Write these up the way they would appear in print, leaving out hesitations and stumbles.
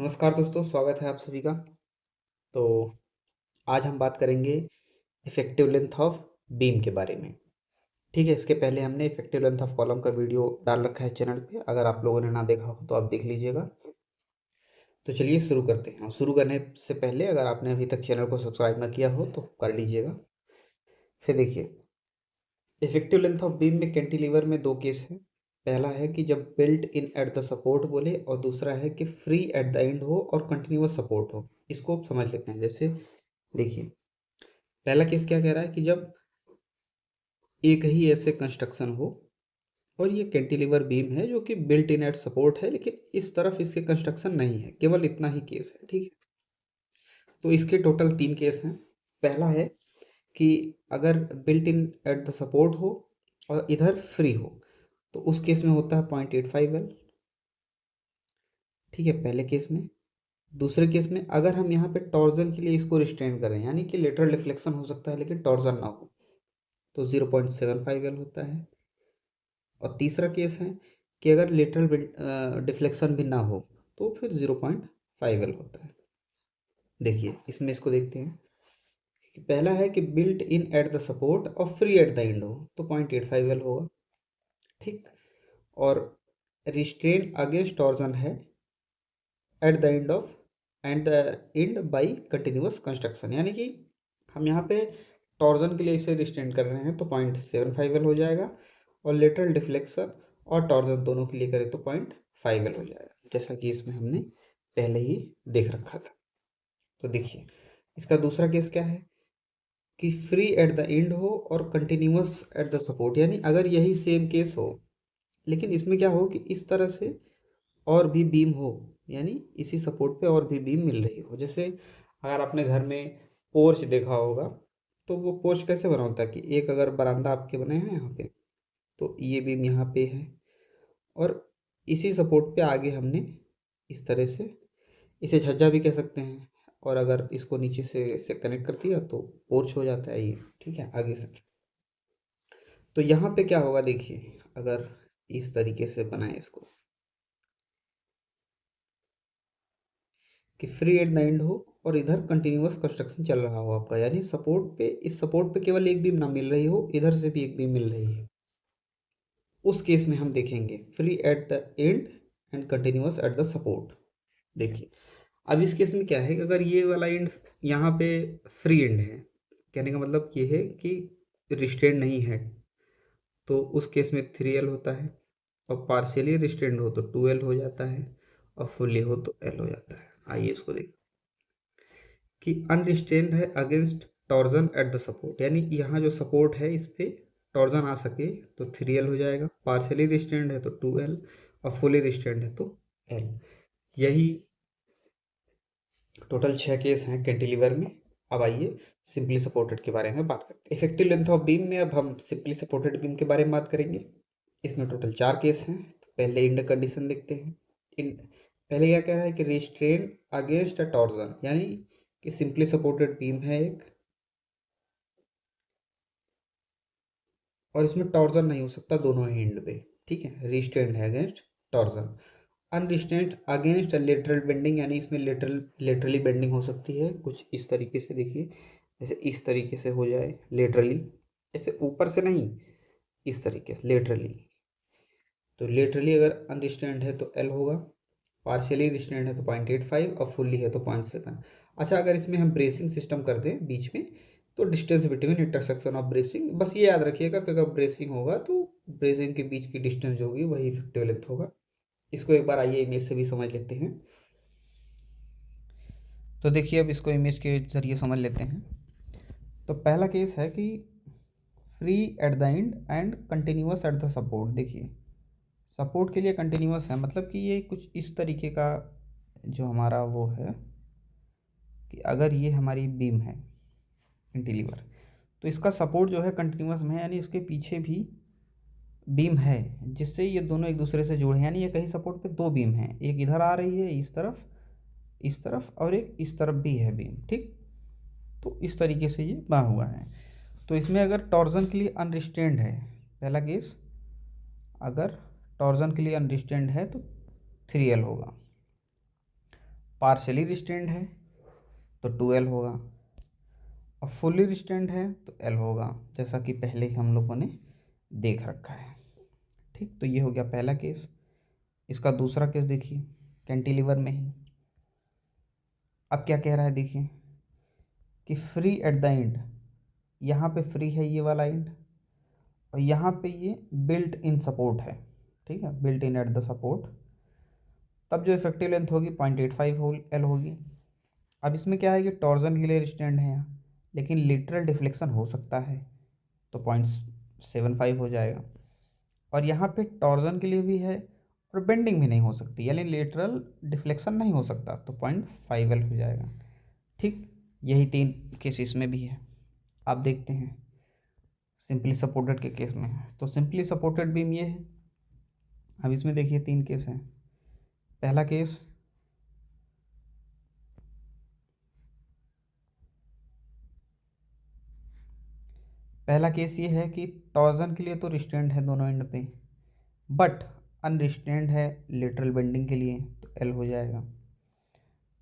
नमस्कार दोस्तों, स्वागत है आप सभी का। तो आज हम बात करेंगे इफ़ेक्टिव लेंथ ऑफ बीम के बारे में। ठीक है, इसके पहले हमने इफ़ेक्टिव लेंथ ऑफ कॉलम का वीडियो डाल रखा है चैनल पे। अगर आप लोगों ने ना देखा हो तो आप देख लीजिएगा। तो चलिए शुरू करते हैं। शुरू करने से पहले अगर आपने अभी तक चैनल को सब्सक्राइब ना किया हो तो कर लीजिएगा। फिर देखिए, इफ़ेक्टिव लेंथ ऑफ बीम में कैंटिलीवर में दो केस हैं। पहला है कि जब built in at the support बोले, और दूसरा है कि फ्री एट द एंड हो और कंटिन्यूअस सपोर्ट हो। इसको समझ लेते हैं। जैसे देखिए, पहला केस क्या कह रहा है कि जब एक ही ऐसे कंस्ट्रक्शन हो और ये कैंटिलीवर बीम है जो कि बिल्ट इन एट सपोर्ट है, लेकिन इस तरफ इसके कंस्ट्रक्शन नहीं है, केवल इतना ही केस है। ठीक है, तो इसके टोटल तीन केस हैं। पहला है कि अगर built in at the support हो और इधर फ्री हो, तो उस केस में होता है 0.85L। ठीक है, पहले केस में। दूसरे केस में अगर हम यहाँ पे टॉर्जन के लिए इसको रिस्ट्रेन करें, यानी कि लेटरल डिफ्लेक्शन हो सकता है लेकिन टॉर्जन ना हो, तो 0.75L होता है। और तीसरा केस है कि अगर लेटरल डिफ्लेक्शन भी ना हो तो फिर 0.5L होता है। देखिए, इसमें इसको देखते हैं कि पहला है कि built in at the support और फ्री एट द एंड हो, तो 0.85L होगा। ठीक। और रिस्ट्रेन अगेंस्ट टॉर्जन है at the end of and the end by continuous construction, यानी कि हम यहाँ पे टॉर्जन के लिए इसे रिस्ट्रेन कर रहे हैं तो 0.75L हो जाएगा, और लेटरल डिफ्लेक्शन और टॉर्जन दोनों के लिए करें तो 0.5L हो जाएगा, जैसा कि इसमें हमने पहले ही देख रखा था। तो देखिए, इसका दूसरा केस क्या है कि फ्री एट द एंड हो और कंटिन्यूअस एट द सपोर्ट, यानी अगर यही सेम केस हो, लेकिन इसमें क्या हो कि इस तरह से और भी बीम हो, यानी इसी सपोर्ट पे और भी बीम मिल रही हो। जैसे अगर आपने घर में पोर्च देखा होगा, तो वो पोर्च कैसे बना होता है कि एक अगर बरामदा आपके बने हैं यहाँ पे, तो ये बीम यहाँ पे है और इसी सपोर्ट पे आगे हमने इस तरह से, इसे छज्जा भी कह सकते हैं, और अगर इसको नीचे से कनेक्ट कर दिया तो पोर्च हो जाता है ये। ठीक है, आगे से। तो यहाँ पे क्या होगा, देखिए अगर इस तरीके से बनाए इसको कि फ्री एट द एंड हो और इधर कंटिन्यूअस कंस्ट्रक्शन चल रहा हो आपका, यानी सपोर्ट पे, इस सपोर्ट पे केवल एक बीम ना मिल रही हो, इधर से भी एक बीम मिल रही है, उस केस में हम देखेंगे free at the end and continuous at the support. देखिए, अब इस केस में क्या है कि अगर ये वाला एंड यहाँ पे फ्री एंड है, कहने का मतलब ये है कि रिस्ट्रेंड नहीं है, तो उस केस में 3L होता है, और पार्शियली रिस्ट्रेंड हो तो 2L हो जाता है, और फुल्ली हो तो L हो जाता है। आइए इसको देखिए कि अनरिस्ट्रेन्ड है against torsion eight the support, यानी यहाँ जो सपोर्ट है इस पे टॉर्जन आ सके तो 3L हो जाएगा, पार्शियली रिस्ट्रेन्ड है तो 2L, और फुली रिस्ट्रेन्ड है तो L। यही टोटल 6 केस हैं कैंटिलीवर में। अब आइए सिंपली सपोर्टेड के बारे में बात करते हैं। इफेक्टिव लेंथ ऑफ बीम में अब हम सिंपली सपोर्टेड बीम के बारे में बात करेंगे। इसमें टोटल 4 केस हैं। तो पहले इंड कंडीशन देखते हैं। इन पहले क्या कह रहा है कि रिस्ट्रेन अगेंस्ट अ टॉर्जन, यानी कि सिंपली सपोर्टेड बीम है एक, और इसमें टॉर्जन नहीं हो सकता दोनों ही एंड पे। ठीक है, रिस्ट्रेन है against torsion. Unrestrained against lateral bending, यानी इसमें लेटरली बेंडिंग हो सकती है कुछ इस तरीके से। देखिए, जैसे इस तरीके से हो जाए लेटरली, ऐसे ऊपर से नहीं, इस तरीके से लेटरली। तो लेटरली अगर अनरिस्ट्रेंट है तो एल होगा, पार्शियली रिस्ट्रेंट है तो 0.85, और फुल्ली है तो 0.7। अच्छा, अगर इसमें हम ब्रेसिंग सिस्टम कर दें बीच में, तो distance between intersection of bracing, बस ये याद रखिएगा कि अगर ब्रेसिंग होगा तो ब्रेसिंग के बीच की डिस्टेंस जो होगी वही इफेक्टिव लेंथ होगा। इसको एक बार आइए इमेज से भी समझ लेते हैं। तो देखिए, अब इसको इमेज के ज़रिए समझ लेते हैं। तो पहला केस है कि free at the end and continuous at the support. देखिए, सपोर्ट के लिए कंटिन्यूअस है, मतलब कि ये कुछ इस तरीके का जो हमारा वो है कि अगर ये हमारी बीम है कैंटिलीवर, तो इसका सपोर्ट जो है कंटिन्यूअस में है, यानी इसके पीछे भी बीम है जिससे ये दोनों एक दूसरे से जुड़े हैं। यानी ये कहीं सपोर्ट पे दो बीम हैं, एक इधर आ रही है इस तरफ, और एक इस तरफ भी है बीम। ठीक, तो इस तरीके से ये बना हुआ है। तो इसमें अगर टॉर्जन के लिए अनरिस्ट्रेंड है, पहला केस, अगर टॉर्जन के लिए अनरिस्ट्रेंड है तो 3L होगा, पार्शियली रिस्ट्रेंड है तो 2L होगा, और फुल्ली रिस्ट्रेंड है तो L होगा, जैसा कि पहले ही हम लोगों ने देख रखा है। ठीक, तो ये हो गया पहला केस। इसका दूसरा केस देखिए, कैंटिलीवर में ही। अब क्या कह रहा है देखिए कि फ्री एट द एंड, यहाँ पे फ्री है ये वाला एंड, और यहाँ पे ये बिल्ट इन सपोर्ट है। ठीक है, built in at the support, तब जो इफेक्टिव लेंथ होगी 0.85 L होगी। अब इसमें क्या है कि टॉर्जन के लिए रिस्ट्रेंड है यहाँ, लेकिन लिटरल डिफ्लेक्शन हो सकता है तो 0.75 हो जाएगा, और यहाँ पे टॉर्जन के लिए भी है और बेंडिंग भी नहीं हो सकती, यानी लिटरल डिफ्लेक्शन नहीं हो सकता, तो 0.5L हो जाएगा। ठीक, यही 3 केस इसमें भी है। आप देखते हैं सिंपली सपोर्टेड के केस में, तो सिंपली सपोर्टेड बीम ये है। अब इसमें देखिए 3 केस हैं। पहला केस, ये है कि टॉर्जन के लिए तो रिस्ट्रेंड है दोनों एंड पे, बट अनरिस्ट्रेंड है लिटरल बेंडिंग के लिए, तो L हो जाएगा।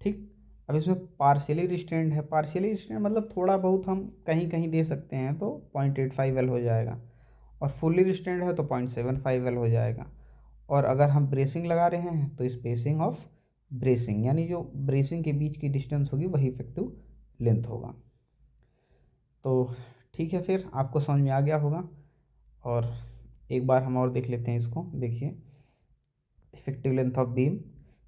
ठीक, अब इसमें पार्शियली रिस्ट्रेंड है, पार्शियली रिस्ट्रेंड मतलब थोड़ा बहुत हम कहीं कहीं दे सकते हैं, तो 0.85L हो जाएगा, और फुल्ली रिस्ट्रेंड है तो 0.75L हो जाएगा। और अगर हम ब्रेसिंग लगा रहे हैं तो स्पेसिंग ऑफ ब्रेसिंग, यानी जो ब्रेसिंग के बीच की डिस्टेंस होगी वही इफेक्टिव लेंथ होगा। तो ठीक है, फिर आपको समझ में आ गया होगा। और एक बार हम और देख लेते हैं इसको। देखिए effective length of beam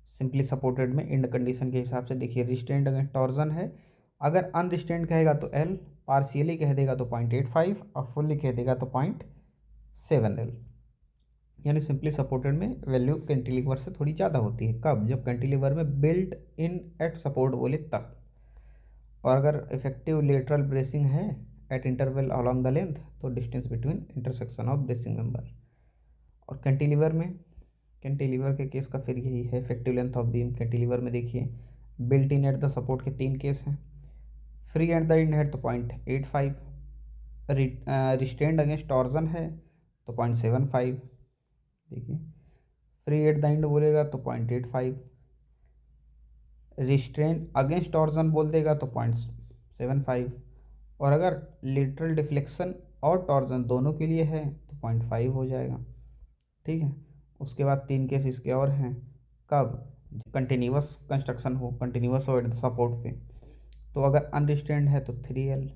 simply supported में एंड कंडीशन के हिसाब से, देखिए रिस्ट्रेंड अगर टॉर्जन है, अगर अनरिस्ट्रेंड कहेगा तो L, पार्शियली कह देगा तो 0.85, और फुल्ली कह देगा तो 0.7L। यानी सिंपली सपोर्टेड में वैल्यू कैंटिलीवर से थोड़ी ज़्यादा होती है। कब? जब कैंटिलीवर में बिल्ट इन एट सपोर्ट बोले तब। और अगर इफेक्टिव लेटरल ब्रेसिंग है at interval along the length, तो distance between intersection of bracing member. और कैंटिलीवर में, कैंटिलीवर के केस का फिर यही है, effective length of beam cantilever में देखिए built in at the support के 3 केस हैं। फ्री एट द एंड है तो 0.85, रिस्ट्रेंड अगेंस्ट टॉर्जन है तो 0.75। देखिए फ्री एट द एंड बोलेगा तो 0.85, रिस्ट्रेंड अगेंस्ट टॉर्जन बोल देगा तो 0.75, और अगर लिटरल डिफ्लेक्शन और टॉर्जन दोनों के लिए है तो 0.5 हो जाएगा। ठीक है, उसके बाद 3 केस इसके और हैं। कब? कंटिन्यूअस कंस्ट्रक्शन हो, कंटिन्यूअस हो एट सपोर्ट पे, तो अगर अनरिस्ट्रेंड है तो 3L,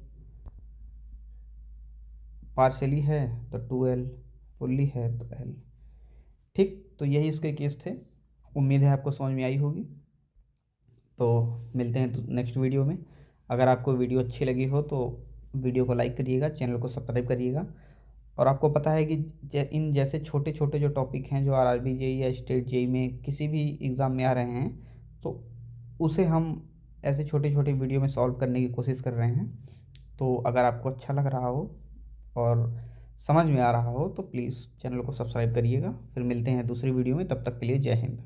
पार्शली है तो 2L, फुल्ली है तो L। ठीक, तो यही इसके केस थे। उम्मीद है आपको समझ में आई होगी। तो मिलते हैं नेक्स्ट वीडियो में। अगर आपको वीडियो अच्छी लगी हो तो वीडियो को लाइक करिएगा, चैनल को सब्सक्राइब करिएगा। और आपको पता है कि इन जैसे छोटे छोटे जो टॉपिक हैं जो RRB जेई या स्टेट जेई में किसी भी एग्ज़ाम में आ रहे हैं, तो उसे हम ऐसे छोटे छोटे वीडियो में सॉल्व करने की कोशिश कर रहे हैं। तो अगर आपको अच्छा लग रहा हो और समझ में आ रहा हो तो प्लीज़ चैनल को सब्सक्राइब करिएगा। फिर मिलते हैं दूसरी वीडियो में, तब तक के लिए जय हिंद।